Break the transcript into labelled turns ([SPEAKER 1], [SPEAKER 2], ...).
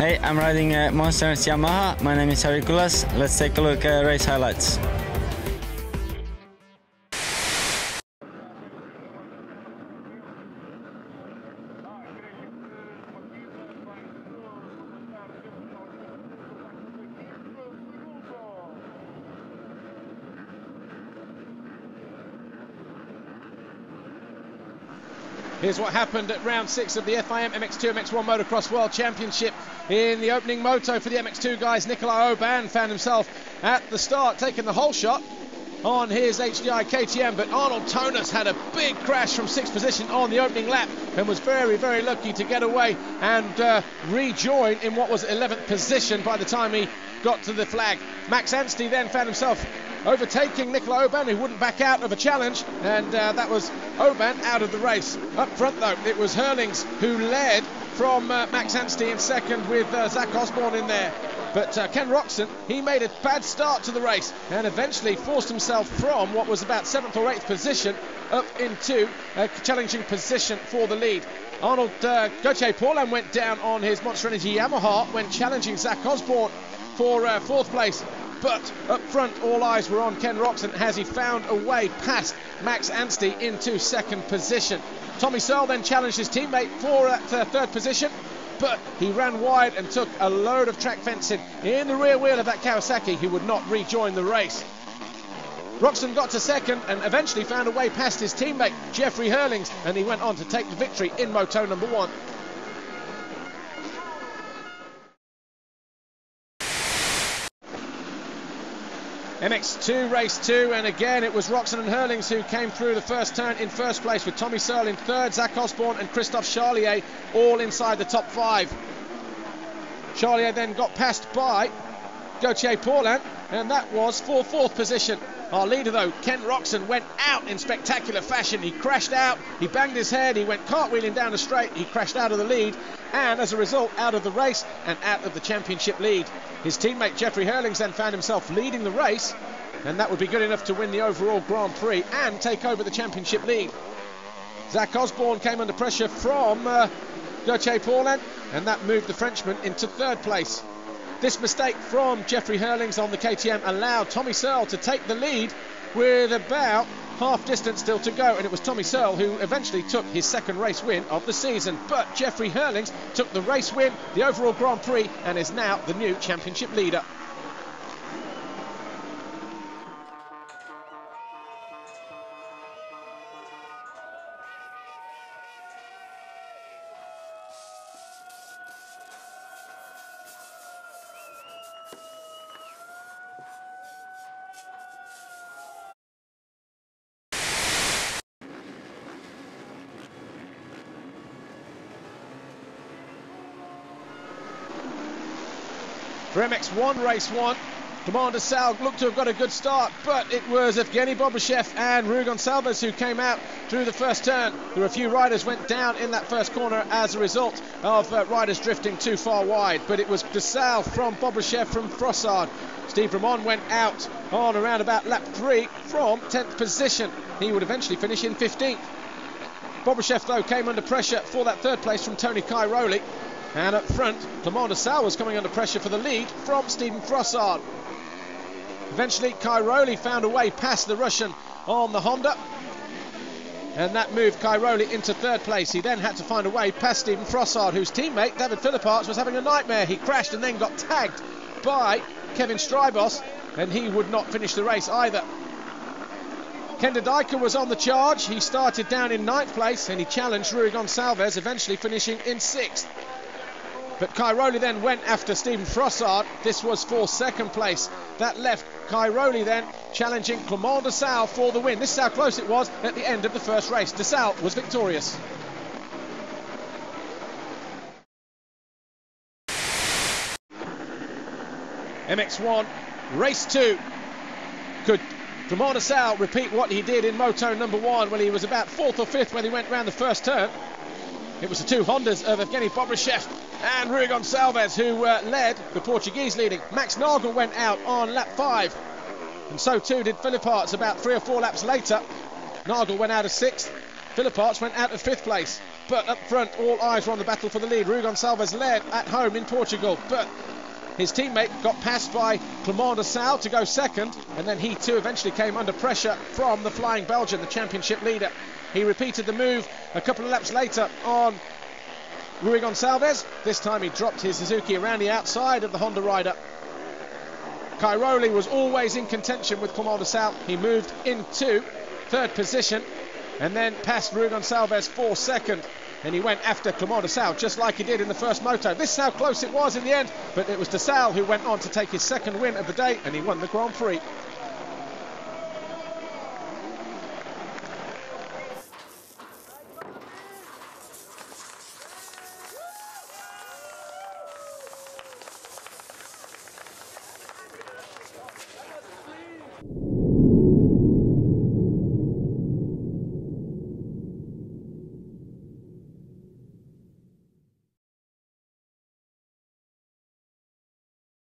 [SPEAKER 1] Hey, I'm riding a Monster Yamaha. My name is Harikulas. Let's take a look at race highlights.
[SPEAKER 2] Here's what happened at round 6 of the FIM MX2 MX1 Motocross World Championship. In the opening moto for the MX2 guys, Nikolai Oban found himself at the start taking the whole shot on his HDI KTM, but Arnold Tonis had a big crash from 6th position on the opening lap and was very, very lucky to get away and rejoin in what was 11th position by the time he got to the flag. Max Anstey then found himself overtaking Nikolai Oban, who wouldn't back out of a challenge, and that was Oban out of the race. Up front though, it was Hurlings who led from Max Anstey in second with Zach Osborne in there. But Ken Roxon, he made a bad start to the race and eventually forced himself from what was about 7th or 8th position up into a challenging position for the lead. Arnold Gauthier Paulin went down on his Monster Energy Yamaha when challenging Zach Osborne for 4th place. But up front, all eyes were on Ken Roxon as he found a way past Max Anstey into 2nd position. Tommy Searle then challenged his teammate for that 3rd position, but he ran wide and took a load of track fencing in the rear wheel of that Kawasaki, who would not rejoin the race. Roxon got to 2nd and eventually found a way past his teammate Jeffrey Hurlings, and he went on to take the victory in Moto number 1. MX2 race 2, and again it was Roxon and Hurlings who came through the first turn in 1st place, with Tommy Searle in 3rd, Zach Osborne and Christophe Charlier all inside the top 5. Charlier then got passed by Gauthier Paulin, and that was for 4th position. Our leader though, Ken Roxon, went out in spectacular fashion. He crashed out, he banged his head, he went cartwheeling down the straight, he crashed out of the lead, and as a result out of the race and out of the championship lead. His teammate Jeffrey Hurlings then found himself leading the race, and that would be good enough to win the overall Grand Prix and take over the championship lead. Zach Osborne came under pressure from Gauthier Paulin, and that moved the Frenchman into 3rd place. This mistake from Jeffrey Hurlings on the KTM allowed Tommy Searle to take the lead with about half distance still to go, and it was Tommy Searle who eventually took his 2nd race win of the season. But Jeffrey Hurlings took the race win, the overall Grand Prix, and is now the new championship leader. For MX1 race 1, Commander Sal looked to have got a good start, but it was Evgeny Bobashev and Rui Gonçalves who came out through the first turn. There were a few riders went down in that first corner as a result of riders drifting too far wide, but it was Desal from Bobashev from Frossard. Steve Ramon went out on around about lap 3 from 10th position. He would eventually finish in 15th. Bobashev though came under pressure for that 3rd place from Tony Cairoli. And up front, Commander Sal was coming under pressure for the lead from Stephen Frossard. Eventually, Cairoli found a way past the Russian on the Honda, and that moved Cairoli into 3rd place. He then had to find a way past Stephen Frossard, whose teammate, David Philipparts, was having a nightmare. He crashed and then got tagged by Kevin Strybos, and he would not finish the race either. Kenda Dyker was on the charge. He started down in 9th place, and he challenged Rui Gonçalves, eventually finishing in 6th. But Cairoli then went after Stephen Frossard. This was for 2nd place. That left Cairoli then challenging Clement Desal for the win. This is how close it was at the end of the first race. Desal was victorious. MX1 race 2. Could Clement Desal repeat what he did in Moto number 1 when he was about 4th or 5th when he went round the first turn? It was the 2 Hondas of Evgeny Bobashev and Rui Gonçalves who led the Portuguese leading. Max Nagel went out on lap 5, and so too did Philipparts about 3 or 4 laps later. Nagel went out of 6th, Philipparts went out of 5th place. But up front, all eyes were on the battle for the lead. Rui Gonçalves led at home in Portugal, but his teammate got passed by Clément de Sal to go second, and then he too eventually came under pressure from the flying Belgian, the championship leader. He repeated the move a couple of laps later on Rui Gonçalves. This time he dropped his Suzuki around the outside of the Honda rider. Cairoli was always in contention with Clément de Sal. He moved into third position and then passed Rui Gonçalves for second, and he went after Clément de Sal just like he did in the first moto. This is how close it was in the end, but it was de Sal who went on to take his second win of the day, and he won the Grand Prix.